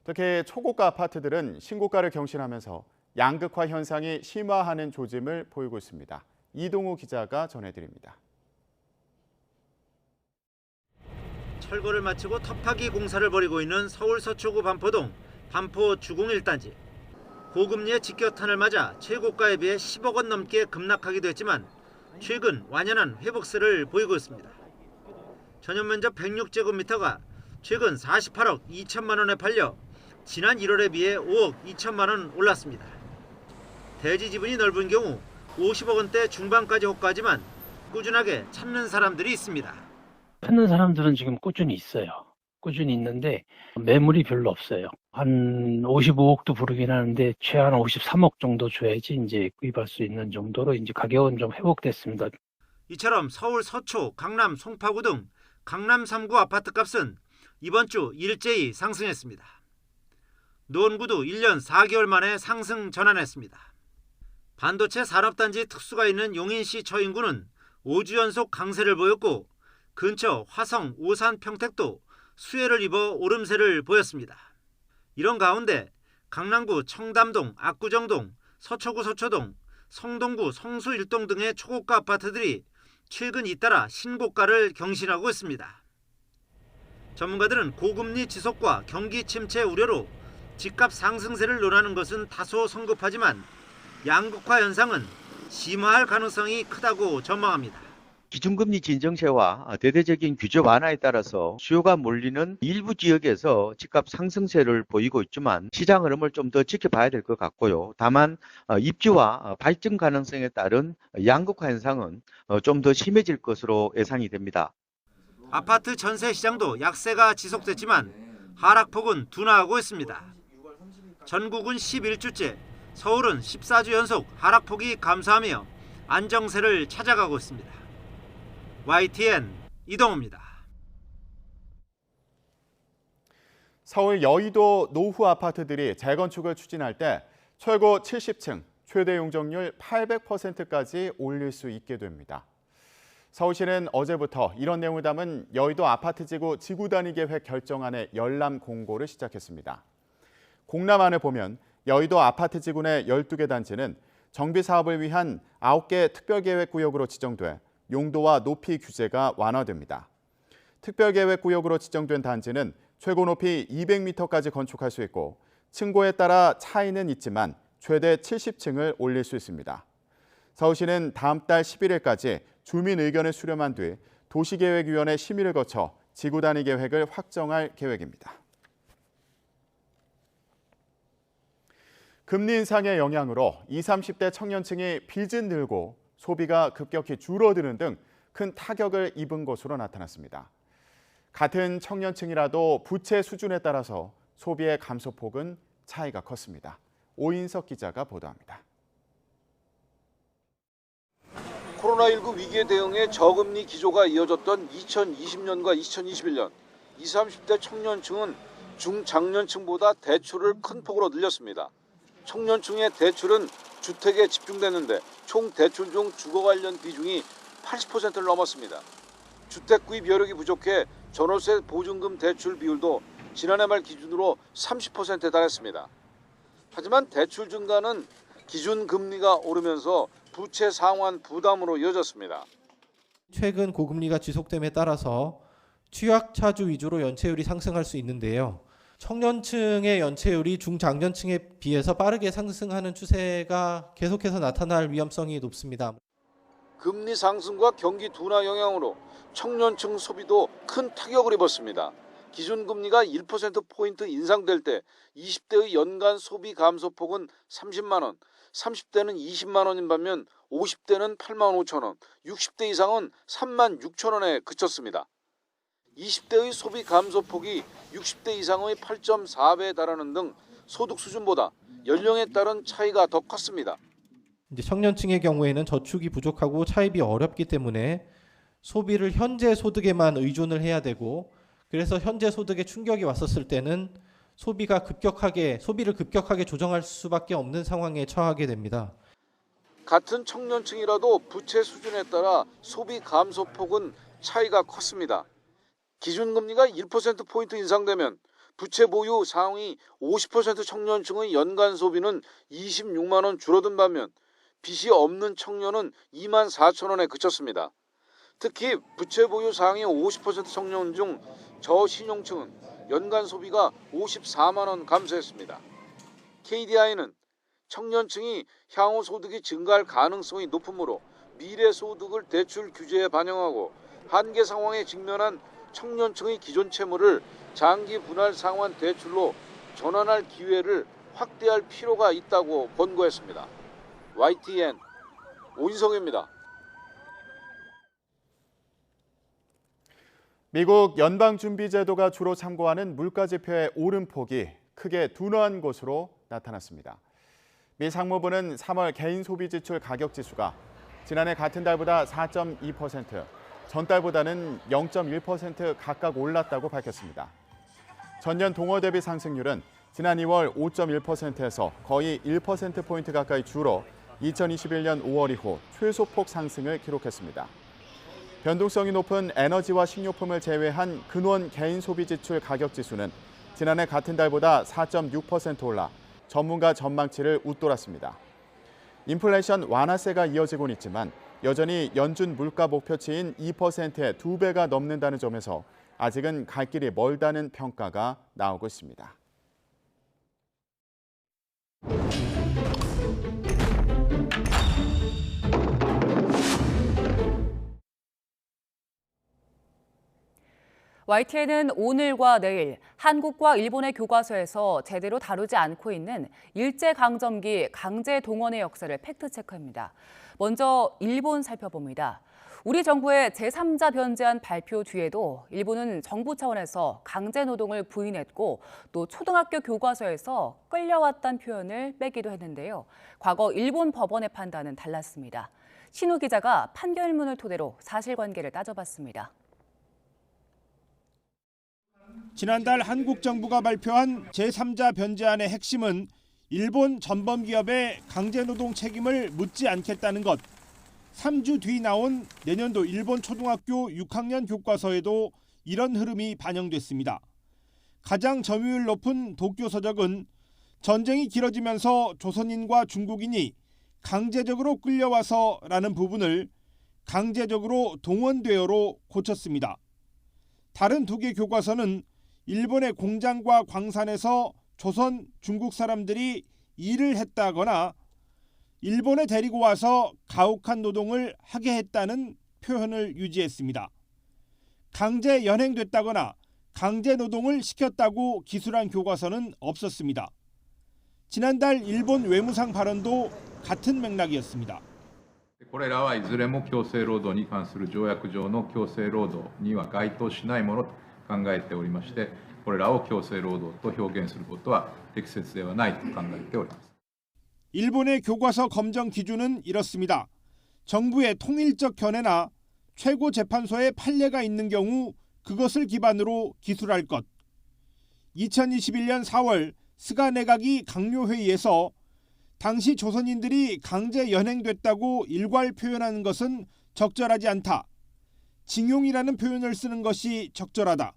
특히 초고가 아파트들은 신고가를 경신하면서 양극화 현상이 심화하는 조짐을 보이고 있습니다. 이동우 기자가 전해드립니다. 철거를 마치고 터파기 공사를 벌이고 있는 서울 서초구 반포동 반포 주공 1단지. 고금리의 직격탄을 맞아 최고가에 비해 10억 원 넘게 급락하기도 했지만 최근 완연한 회복세를 보이고 있습니다. 전용 면적 106제곱미터가 최근 48억 2천만 원에 팔려 지난 1월에 비해 5억 2천만 원 올랐습니다. 대지 지분이 넓은 경우 50억 원대 중반까지 호가하지만 꾸준하게 찾는 사람들이 있습니다. 찾는 사람들은 지금 꾸준히 있어요. 꾸준히 있는데 매물이 별로 없어요. 한 55억도 부르긴 하는데 최한 53억 정도 줘야지 이제 구입할 수 있는 정도로 이제 가격은 좀 회복됐습니다. 이처럼 서울 서초, 강남, 송파구 등 강남 3구 아파트값은 이번 주 일제히 상승했습니다. 노원구도 1년 4개월 만에 상승 전환했습니다. 반도체 산업단지 특수가 있는 용인시 처인구는 5주 연속 강세를 보였고 근처 화성, 오산, 평택도 수혜를 입어 오름세를 보였습니다. 이런 가운데 강남구 청담동, 압구정동, 서초구 서초동, 성동구 성수 일동 등의 초고가 아파트들이 최근 잇따라 신고가를 경신하고 있습니다. 전문가들은 고금리 지속과 경기 침체 우려로 집값 상승세를 논하는 것은 다소 성급하지만 양극화 현상은 심화할 가능성이 크다고 전망합니다. 기준금리 진정세와 대대적인 규제 완화에 따라서 수요가 몰리는 일부 지역에서 집값 상승세를 보이고 있지만 시장 흐름을 좀 더 지켜봐야 될 것 같고요. 다만 입지와 발전 가능성에 따른 양극화 현상은 좀 더 심해질 것으로 예상이 됩니다. 아파트 전세 시장도 약세가 지속됐지만 하락폭은 둔화하고 있습니다. 전국은 11주째, 서울은 14주 연속 하락폭이 감소하며 안정세를 찾아가고 있습니다. YTN 이동호입니다. 서울 여의도 노후 아파트들이 재건축을 추진할 때 최고 70층, 최대 용적률 800%까지 올릴 수 있게 됩니다. 서울시는 어제부터 이런 내용을 담은 여의도 아파트지구 지구단위 계획 결정안의 열람 공고를 시작했습니다. 공람안을 보면 여의도 아파트지구 내 12개 단지는 정비 사업을 위한 9개 특별계획구역으로 지정돼 용도와 높이 규제가 완화됩니다. 특별계획구역으로 지정된 단지는 최고 높이 200m까지 건축할 수 있고 층고에 따라 차이는 있지만 최대 70층을 올릴 수 있습니다. 서울시는 다음 달 11일까지 주민 의견을 수렴한 뒤 도시계획위원회 심의를 거쳐 지구단위 계획을 확정할 계획입니다. 금리 인상의 영향으로 20, 30대 청년층이 빚은 늘고 소비가 급격히 줄어드는 등 큰 타격을 입은 것으로 나타났습니다. 같은 청년층이라도 부채 수준에 따라서 소비의 감소폭은 차이가 컸습니다. 오인석 기자가 보도합니다. 코로나19 위기에 대응해 저금리 기조가 이어졌던 2020년과 2021년, 20, 30대 청년층은 중장년층보다 대출을 큰 폭으로 늘렸습니다. 청년층의 대출은 주택에 집중됐는데 총 대출 중 주거 관련 비중이 80%를 넘었습니다. 주택 구입 여력이 부족해 전월세 보증금 대출 비율도 지난해 말 기준으로 30%에 달했습니다. 하지만 대출 증가는 기준 금리가 오르면서 부채 상환 부담으로 이어졌습니다. 최근 고금리가 지속됨에 따라서 취약차주 위주로 연체율이 상승할 수 있는데요. 청년층의 연체율이 중장년층에 비해서 빠르게 상승하는 추세가 계속해서 나타날 위험성이 높습니다. 금리 상승과 경기 둔화 영향으로 청년층 소비도 큰 타격을 입었습니다. 기준금리가 1%포인트 인상될 때 20대의 연간 소비 감소폭은 30만 원, 30대는 20만 원인 반면 50대는 8만 5천 원, 60대 이상은 3만 6천 원에 그쳤습니다. 20대의 소비 감소폭이 60대 이상의 8.4배에 달하는 등 소득 수준보다 연령에 따른 차이가 더 컸습니다. 이제 청년층의 경우에는 저축이 부족하고 차입이 어렵기 때문에 소비를 현재 소득에만 의존을 해야 되고 그래서 현재 소득에 충격이 왔었을 때는 소비를 급격하게 조정할 수밖에 없는 상황에 처하게 됩니다. 같은 청년층이라도 부채 수준에 따라 소비 감소폭은 차이가 컸습니다. 기준금리가 1%포인트 인상되면 부채 보유 상위 50% 청년층의 연간 소비는 26만 원 줄어든 반면 빚이 없는 청년은 2만 4천 원에 그쳤습니다. 특히 부채 보유 상위 50% 청년 중 저신용층은 연간 소비가 54만 원 감소했습니다. KDI는 청년층이 향후 소득이 증가할 가능성이 높으므로 미래 소득을 대출 규제에 반영하고 한계 상황에 직면한 청년층의 기존 채무를 장기 분할 상환 대출로 전환할 기회를 확대할 필요가 있다고 권고했습니다. YTN 오인성입니다. 미국 연방준비제도가 주로 참고하는 물가지표의 오름폭이 크게 둔화한 것으로 나타났습니다. 미 상무부는 3월 개인 소비지출 가격지수가 지난해 같은 달보다 4.2%, 전달보다는 0.1% 각각 올랐다고 밝혔습니다. 전년 동월 대비 상승률은 지난 2월 5.1%에서 거의 1%포인트 가까이 줄어 2021년 5월 이후 최소폭 상승을 기록했습니다. 변동성이 높은 에너지와 식료품을 제외한 근원 개인 소비 지출 가격 지수는 지난해 같은 달보다 4.6% 올라 전문가 전망치를 웃돌았습니다. 인플레이션 완화세가 이어지곤 있지만 여전히 연준 물가 목표치인 2%의 2배가 넘는다는 점에서 아직은 갈 길이 멀다는 평가가 나오고 있습니다. YTN은 오늘과 내일 한국과 일본의 교과서에서 제대로 다루지 않고 있는 일제강점기 강제 동원의 역사를 팩트체크합니다. 먼저 일본 살펴봅니다. 우리 정부의 제3자 변제안 발표 뒤에도 일본은 정부 차원에서 강제노동을 부인했고 또 초등학교 교과서에서 끌려왔다는 표현을 빼기도 했는데요. 과거 일본 법원의 판단은 달랐습니다. 신우 기자가 판결문을 토대로 사실관계를 따져봤습니다. 지난달 한국 정부가 발표한 제3자 변제안의 핵심은 일본 전범기업의 강제노동 책임을 묻지 않겠다는 것. 3주 뒤 나온 내년도 일본 초등학교 6학년 교과서에도 이런 흐름이 반영됐습니다. 가장 점유율 높은 도쿄 서적은 전쟁이 길어지면서 조선인과 중국인이 강제적으로 끌려와서라는 부분을 강제적으로 동원되어로 고쳤습니다. 다른 두 개 교과서는 일본의 공장과 광산에서 조선, 중국 사람들이 일을 했다거나 일본에 데리고 와서 가혹한 노동을 하게 했다는 표현을 유지했습니다. 강제 연행됐다거나 강제 노동을 시켰다고 기술한 교과서는 없었습니다. 지난달 일본 외무상 발언도 같은 맥락이었습니다. これらはいずれも強制労働に関する条約上の強制労働には該当しないものと考えておりまして、これらを強制労働と表現することは適切ではないと考えております。 일본의 교과서 검정 기준은 이렇습니다. 정부의 통일적 견해나 최고재판소의 판례가 있는 경우 그것을 기반으로 기술할 것. 2021년 4월 스가 내각이 강요회의에서 당시 조선인들이 강제 연행됐다고 일괄 표현하는 것은 적절하지 않다. 징용이라는 표현을 쓰는 것이 적절하다.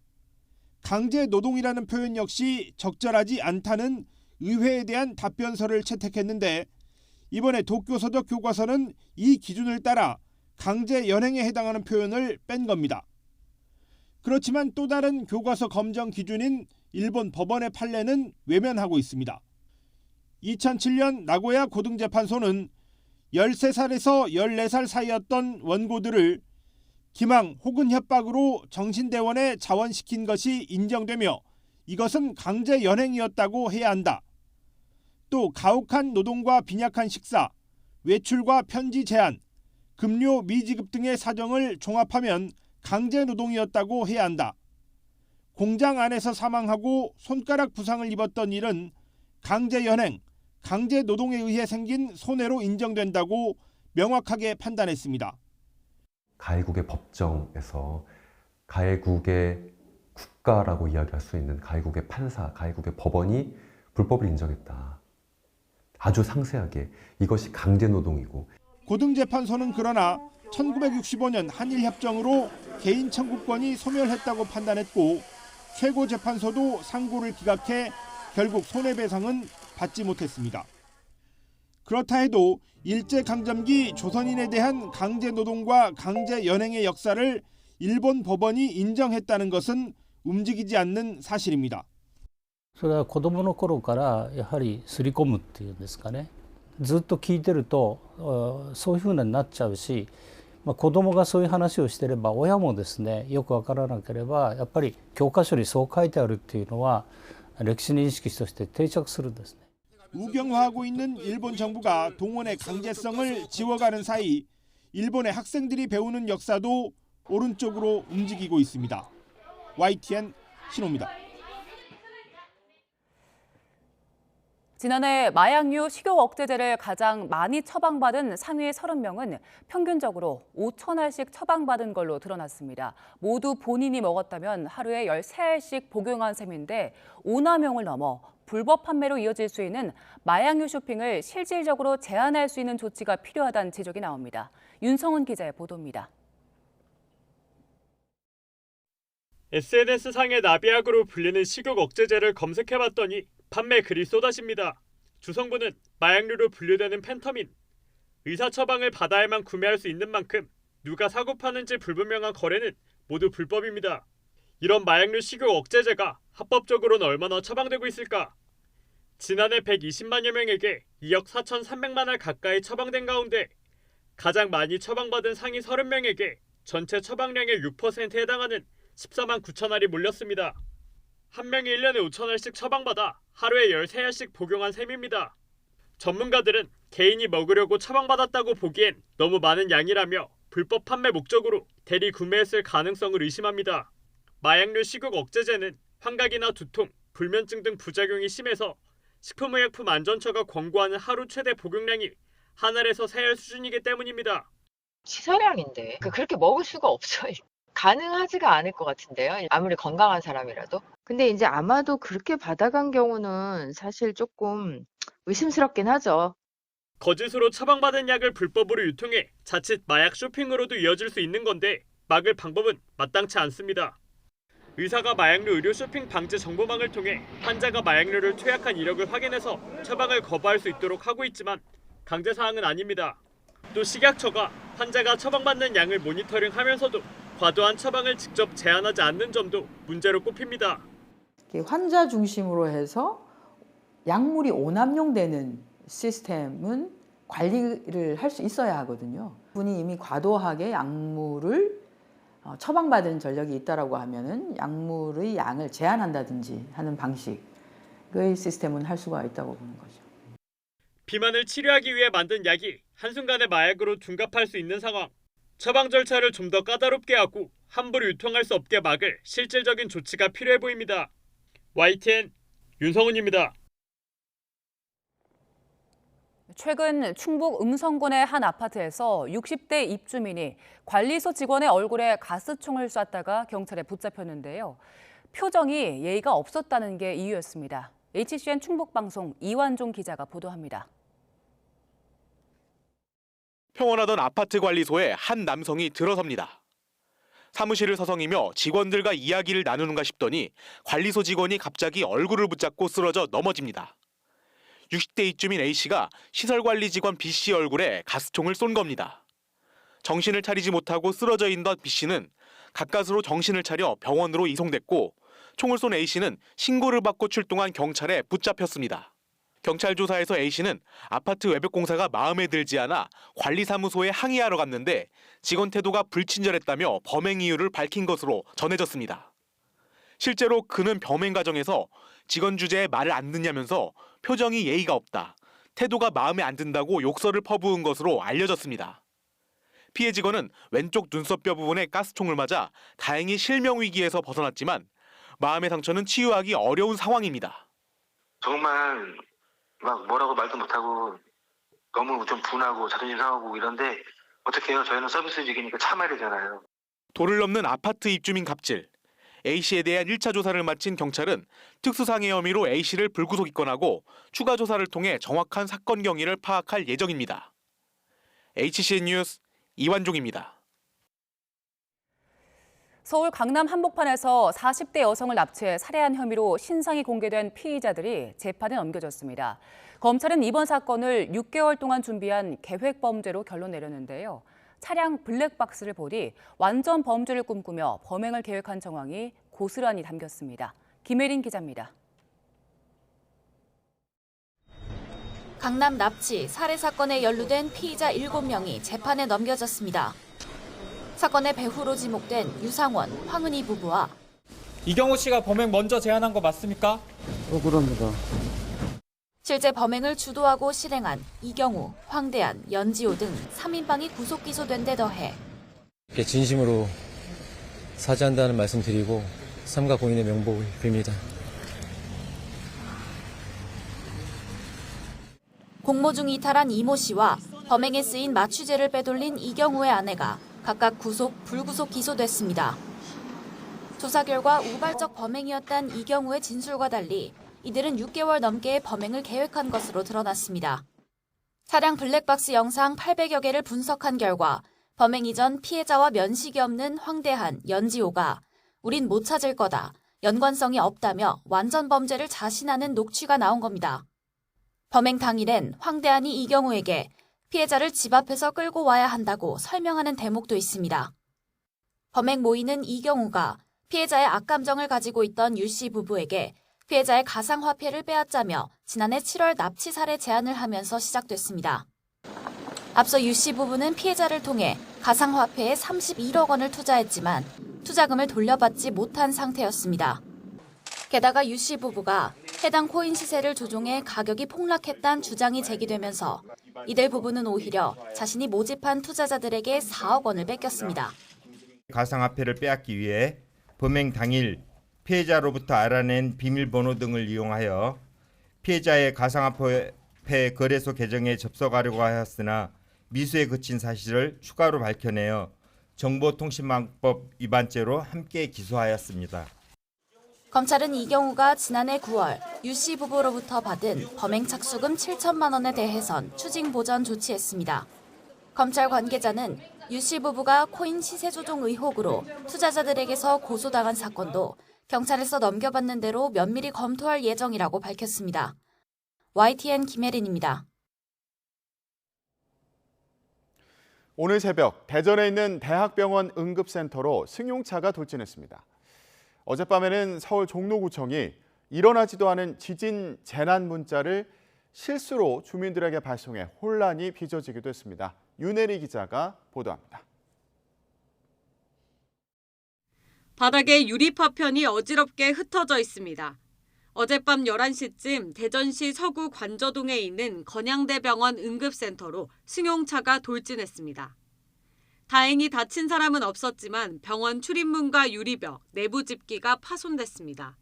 강제 노동이라는 표현 역시 적절하지 않다는 의회에 대한 답변서를 채택했는데 이번에 도쿄 서적 교과서는 이 기준을 따라 강제 연행에 해당하는 표현을 뺀 겁니다. 그렇지만 또 다른 교과서 검정 기준인 일본 법원의 판례는 외면하고 있습니다. 2007년 나고야 고등재판소는 13살에서 14살 사이였던 원고들을 기망 혹은 협박으로 정신대원에 자원시킨 것이 인정되며 이것은 강제 연행이었다고 해야 한다. 또 가혹한 노동과 빈약한 식사, 외출과 편지 제한, 급료 미지급 등의 사정을 종합하면 강제 노동이었다고 해야 한다. 공장 안에서 사망하고 손가락 부상을 입었던 일은 강제 연행, 강제 노동에 의해 생긴 손해로 인정된다고 명확하게 판단했습니다. 가해국의 법정에서 가해국의 국가라고 이야기할 수 있는 가해국의 판사, 가해국의 법원이 불법을 인정했다. 아주 상세하게 이것이 강제노동이고. 고등재판소는 그러나 1965년 한일협정으로 개인 청구권이 소멸했다고 판단했고 최고재판소도 상고를 기각해 결국 손해배상은 받지 못했습니다. 그렇다 해도 일제강점기 조선인에 대한 강제노동과 강제연행의 역사를 일본 법원이 인정했다는 것은 움직이지 않는 사실입니다. それは子どもの頃からやはり刷り込むっていうんですかね、ずっと聞いてるとそういうふうになっちゃうし、子どもがそういう話をしてれば親もですねよく分からなければやっぱり教科書にそう書いてあるっていうのは歴史認識として定着するんですね。 우경화하고 있는 일본 정부가 동원의 강제성을 지워가는 사이 일본의 학생들이 배우는 역사도 오른쪽으로 움직이고 있습니다. YTN 신호입니다. 지난해 마약류 식욕 억제제를 가장 많이 처방받은 상위 30명은 평균적으로 5,000알씩 처방받은 걸로 드러났습니다. 모두 본인이 먹었다면 하루에 13알씩 복용한 셈인데 오남용을 넘어 불법 판매로 이어질 수 있는 마약류 쇼핑을 실질적으로 제한할 수 있는 조치가 필요하다는 지적이 나옵니다. 윤성훈 기자의 보도입니다. SNS상의 나비약으로 불리는 식욕 억제제를 검색해봤더니 판매 글이 쏟아집니다. 주성분은 마약류로 분류되는 펜터민. 의사 처방을 받아야만 구매할 수 있는 만큼 누가 사고 파는지 불분명한 거래는 모두 불법입니다. 이런 마약류 식욕 억제제가 합법적으로는 얼마나 처방되고 있을까? 지난해 120만여 명에게 2억 4,300만 알 가까이 처방된 가운데 가장 많이 처방받은 상위 30명에게 전체 처방량의 6%에 해당하는 14만 9천 알이 몰렸습니다. 한 명이 1년에 5,000알씩 처방받아 하루에 13알씩 복용한 셈입니다. 전문가들은 개인이 먹으려고 처방받았다고 보기엔 너무 많은 양이라며 불법 판매 목적으로 대리 구매했을 가능성을 의심합니다. 마약류 식욕 억제제는 환각이나 두통, 불면증 등 부작용이 심해서 식품의약품안전처가 권고하는 하루 최대 복용량이 한 알에서 3알 수준이기 때문입니다. 치사량인데 그렇게 먹을 수가 없어요. 가능하지가 않을 것 같은데요. 아무리 건강한 사람이라도. 근데 이제 아마도 그렇게 받아간 경우는 사실 조금 의심스럽긴 하죠. 거짓으로 처방받은 약을 불법으로 유통해 자칫 마약 쇼핑으로도 이어질 수 있는 건데 막을 방법은 마땅치 않습니다. 의사가 마약류 의료 쇼핑 방지 정보망을 통해 환자가 마약류를 투약한 이력을 확인해서 처방을 거부할 수 있도록 하고 있지만 강제사항은 아닙니다. 또 식약처가 환자가 처방받는 양을 모니터링하면서도 과도한 처방을 직접 제한하지 않는 점도 문제로 꼽힙니다. 환자 중심으로 해서 약물이 오남용되는 시스템은 관리를 할 수 있어야 하거든요. 분이 이미 과도하게 약물을 처방받은 전력이 있다라고 하면은 약물의 양을 제한한다든지 하는 방식의 시스템은 할 수가 있다고 보는 거죠. 비만을 치료하기 위해 만든 약이 한순간에 마약으로 둔갑할 수 있는 상황. 처방 절차를 좀 더 까다롭게 하고 함부로 유통할 수 없게 막을 실질적인 조치가 필요해 보입니다. YTN 윤성훈입니다. 최근 충북 음성군의 한 아파트에서 60대 입주민이 관리소 직원의 얼굴에 가스총을 쐈다가 경찰에 붙잡혔는데요. 표정이 예의가 없었다는 게 이유였습니다. HCN 충북방송 이완종 기자가 보도합니다. 평온하던 아파트 관리소에 한 남성이 들어섭니다. 사무실을 서성이며 직원들과 이야기를 나누는가 싶더니 관리소 직원이 갑자기 얼굴을 붙잡고 쓰러져 넘어집니다. 60대 입주민 A씨가 시설관리 직원 B씨 얼굴에 가스총을 쏜 겁니다. 정신을 차리지 못하고 쓰러져 있던 B씨는 가까스로 정신을 차려 병원으로 이송됐고 총을 쏜 A씨는 신고를 받고 출동한 경찰에 붙잡혔습니다. 경찰 조사에서 A씨는 아파트 외벽공사가 마음에 들지 않아 관리사무소에 항의하러 갔는데 직원 태도가 불친절했다며 범행 이유를 밝힌 것으로 전해졌습니다. 실제로 그는 범행 과정에서 직원 주제에 말을 안 듣냐면서 표정이 예의가 없다, 태도가 마음에 안 든다고 욕설을 퍼부은 것으로 알려졌습니다. 피해 직원은 왼쪽 눈썹뼈 부분에 가스총을 맞아 다행히 실명 위기에서 벗어났지만 마음의 상처는 치유하기 어려운 상황입니다. 정말 막 뭐라고 말도 못하고 너무 좀 분하고 자존심 상하고 이런데 어떻게 해요? 저희는 서비스직이니까 참아야 되잖아요. 도를 넘는 아파트 입주민 갑질. A씨에 대한 1차 조사를 마친 경찰은 특수상해 혐의로 A씨를 불구속 입건하고 추가 조사를 통해 정확한 사건 경위를 파악할 예정입니다. HCN 뉴스 이완종입니다. 서울 강남 한복판에서 40대 여성을 납치해 살해한 혐의로 신상이 공개된 피의자들이 재판에 넘겨졌습니다. 검찰은 이번 사건을 6개월 동안 준비한 계획범죄로 결론 내렸는데요. 차량 블랙박스를 보니 완전 범죄를 꿈꾸며 범행을 계획한 정황이 고스란히 담겼습니다. 김혜린 기자입니다. 강남 납치, 살해 사건에 연루된 피의자 7명이 재판에 넘겨졌습니다. 사건의 배후로 지목된 유상원, 황은희 부부와 이경호 씨가 범행 먼저 제안한 거 맞습니까? 그럽니다. 실제 범행을 주도하고 실행한 이경우, 황대한, 연지호 등 3인방이 구속 기소된 데 더해 진심으로 사죄한다는 말씀 드리고 삼가 본인의 명복을 빕니다. 공모 중 이탈한 이모 씨와 범행에 쓰인 마취제를 빼돌린 이경우의 아내가 각각 구속, 불구속 기소됐습니다. 조사 결과 우발적 범행이었던 이경우의 진술과 달리 이들은 6개월 넘게 범행을 계획한 것으로 드러났습니다. 차량 블랙박스 영상 800여 개를 분석한 결과 범행 이전 피해자와 면식이 없는 황대한, 연지호가 우린 못 찾을 거다, 연관성이 없다며 완전 범죄를 자신하는 녹취가 나온 겁니다. 범행 당일엔 황대한이 이경우에게 피해자를 집 앞에서 끌고 와야 한다고 설명하는 대목도 있습니다. 범행 모의는 이경우가 피해자의 악감정을 가지고 있던 유씨 부부에게 피해자의 가상화폐를 빼앗자며 지난해 7월 납치 살해 제안을 하면서 시작됐습니다. 앞서 유씨 부부는 피해자를 통해 가상화폐에 31억 원을 투자했지만 투자금을 돌려받지 못한 상태였습니다. 게다가 유씨 부부가 해당 코인 시세를 조종해 가격이 폭락했다는 주장이 제기되면서 이들 부부는 오히려 자신이 모집한 투자자들에게 4억 원을 뺏겼습니다. 가상화폐를 빼앗기 위해 범행 당일 피해자로부터 알아낸 비밀번호 등을 이용하여 피해자의 가상화폐 거래소 계정에 접속하려고 하였으나 미수에 그친 사실을 추가로 밝혀내어 정보통신망법 위반죄로 함께 기소하였습니다. 검찰은 이경우가 지난해 9월 유씨 부부로부터 받은 범행 착수금 7천만 원에 대해선 추징 보전 조치했습니다. 검찰 관계자는 유씨 부부가 코인 시세 조종 의혹으로 투자자들에게서 고소당한 사건도 경찰에서 넘겨받는 대로 면밀히 검토할 예정이라고 밝혔습니다. YTN 김혜린입니다. 오늘 새벽 대전에 있는 대학병원 응급센터로 승용차가 돌진했습니다. 어젯밤에는 서울 종로구청이 일어나지도 않은 지진 재난 문자를 실수로 주민들에게 발송해 혼란이 빚어지기도 했습니다. 윤혜리 기자가 보도합니다. 바닥에 유리파편이 어지럽게 흩어져 있습니다. 어젯밤 11시쯤 대전시 서구 관저동에 있는 건양대병원 응급센터로 승용차가 돌진했습니다. 다행히 다친 사람은 없었지만 병원 출입문과 유리벽, 내부 집기가 파손됐습니다.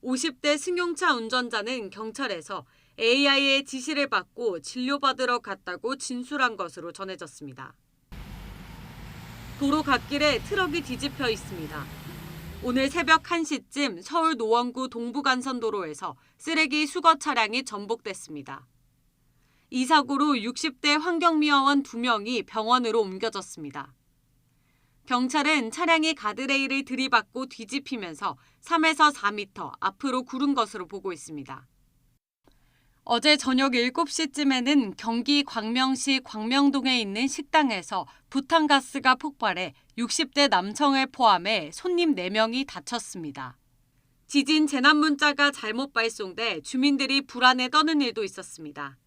50대 승용차 운전자는 경찰에서 AI의 지시를 받고 진료받으러 갔다고 진술한 것으로 전해졌습니다. 도로 갓길에 트럭이 뒤집혀 있습니다. 오늘 새벽 1시쯤 서울 노원구 동부간선도로에서 쓰레기 수거 차량이 전복됐습니다. 이 사고로 60대 환경미화원 2명이 병원으로 옮겨졌습니다. 경찰은 차량이 가드레일을 들이받고 뒤집히면서 3에서 4m 앞으로 구른 것으로 보고 있습니다. 어제 저녁 7시쯤에는 경기 광명시 광명동에 있는 식당에서 부탄가스가 폭발해 60대 남성을 포함해 손님 4명이 다쳤습니다. 지진 재난 문자가 잘못 발송돼 주민들이 불안에 떠는 일도 있었습니다.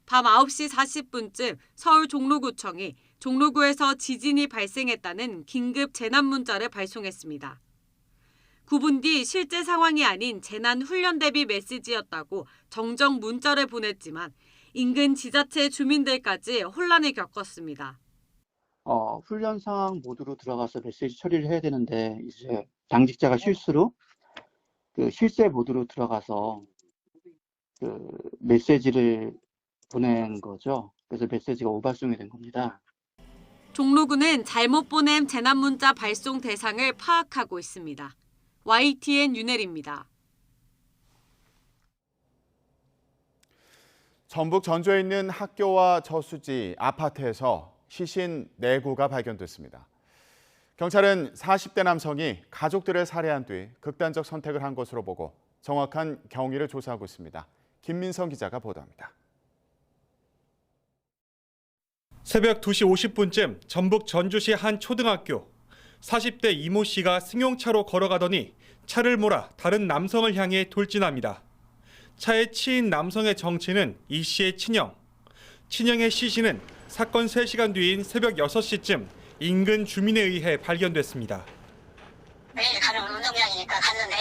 밤 9시 40분쯤 서울 종로구청이 종로구에서 지진이 발생했다는 긴급 재난 문자를 발송했습니다. 9분 뒤 실제 상황이 아닌 재난 훈련 대비 메시지였다고 정정 문자를 보냈지만 인근 지자체 주민들까지 혼란을 겪었습니다. 훈련 상황 모드로 들어가서 메시지 처리를 해야 되는데 이제 당직자가 실수로 그 실세 모드로 들어가서 그 메시지를 보낸 거죠. 그래서 메시지가 오발송이 된 겁니다. 종로구는 잘못 보낸 재난 문자 발송 대상을 파악하고 있습니다. YTN 윤혜리입니다. 전북 전주에 있는 학교와 저수지, 아파트에서 시신 4구가 발견됐습니다. 경찰은 40대 남성이 가족들을 살해한 뒤 극단적 선택을 한 것으로 보고 정확한 경위를 조사하고 있습니다. 김민성 기자가 보도합니다. 새벽 2시 50분쯤 전북 전주시 한 초등학교. 40대 이모 씨가 승용차로 걸어가더니 차를 몰아 다른 남성을 향해 돌진합니다. 차에 치인 남성의 정체는 이 씨의 친형. 친형의 시신은 사건 3시간 뒤인 새벽 6시쯤 인근 주민에 의해 발견됐습니다. 매일 가는 운동장이니까 갔는데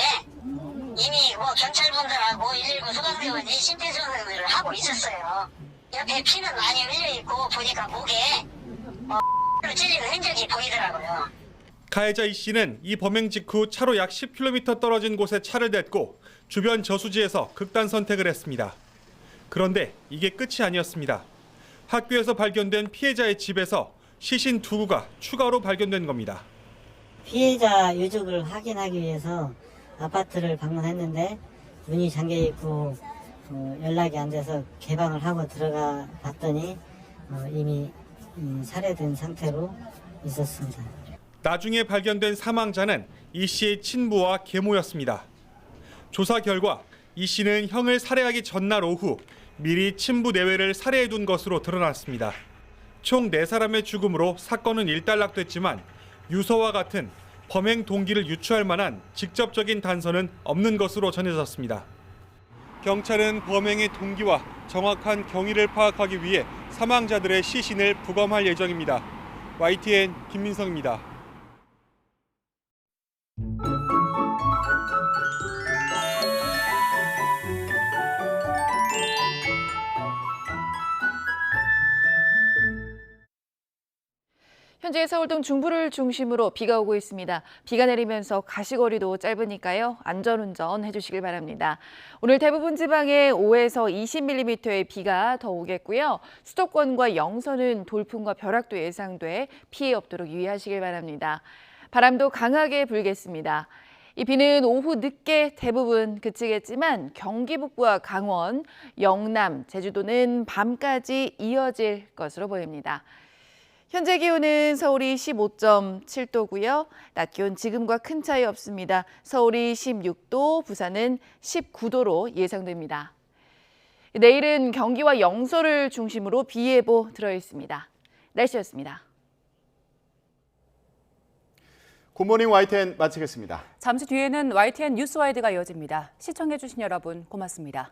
이미 경찰분들하고 119 소방대원이 심폐소생술을 하고 있었어요. 옆에 피는 많이 흘려 있고 보니까 목에 찔리는 흔적이 보이더라고요. 가해자 이 씨는 이 범행 직후 차로 약 10km 떨어진 곳에 차를 댔고 주변 저수지에서 극단 선택을 했습니다. 그런데 이게 끝이 아니었습니다. 학교에서 발견된 피해자의 집에서 시신 2구가 추가로 발견된 겁니다. 피해자 유족을 확인하기 위해서 아파트를 방문했는데 문이 잠겨 있고 연락이 안 돼서 개방을 하고 들어가 봤더니 이미 살해된 상태로 있었습니다. 나중에 발견된 사망자는 이 씨의 친부와 계모였습니다. 조사 결과 이 씨는 형을 살해하기 전날 오후 미리 친부 내외를 살해해둔 것으로 드러났습니다. 총 4사람의 죽음으로 사건은 일단락됐지만 유서와 같은 범행 동기를 유추할 만한 직접적인 단서는 없는 것으로 전해졌습니다. 경찰은 범행의 동기와 정확한 경위를 파악하기 위해 사망자들의 시신을 부검할 예정입니다. YTN 김민성입니다. 현재 서울 등 중부를 중심으로 비가 오고 있습니다. 비가 내리면서 가시거리도 짧으니까요. 안전운전 해주시길 바랍니다. 오늘 대부분 지방에 5에서 20mm의 비가 더 오겠고요. 수도권과 영서는 돌풍과 벼락도 예상돼 피해 없도록 유의하시길 바랍니다. 바람도 강하게 불겠습니다. 이 비는 오후 늦게 대부분 그치겠지만 경기 북부와 강원, 영남, 제주도는 밤까지 이어질 것으로 보입니다. 현재 기온은 서울이 15.7도고요. 낮 기온 지금과 큰 차이 없습니다. 서울이 16도, 부산은 19도로 예상됩니다. 내일은 경기와 영서를 중심으로 비 예보 들어 있습니다. 날씨였습니다. 굿모닝 YTN 마치겠습니다. 잠시 뒤에는 YTN 뉴스와이드가 이어집니다. 시청해주신 여러분 고맙습니다.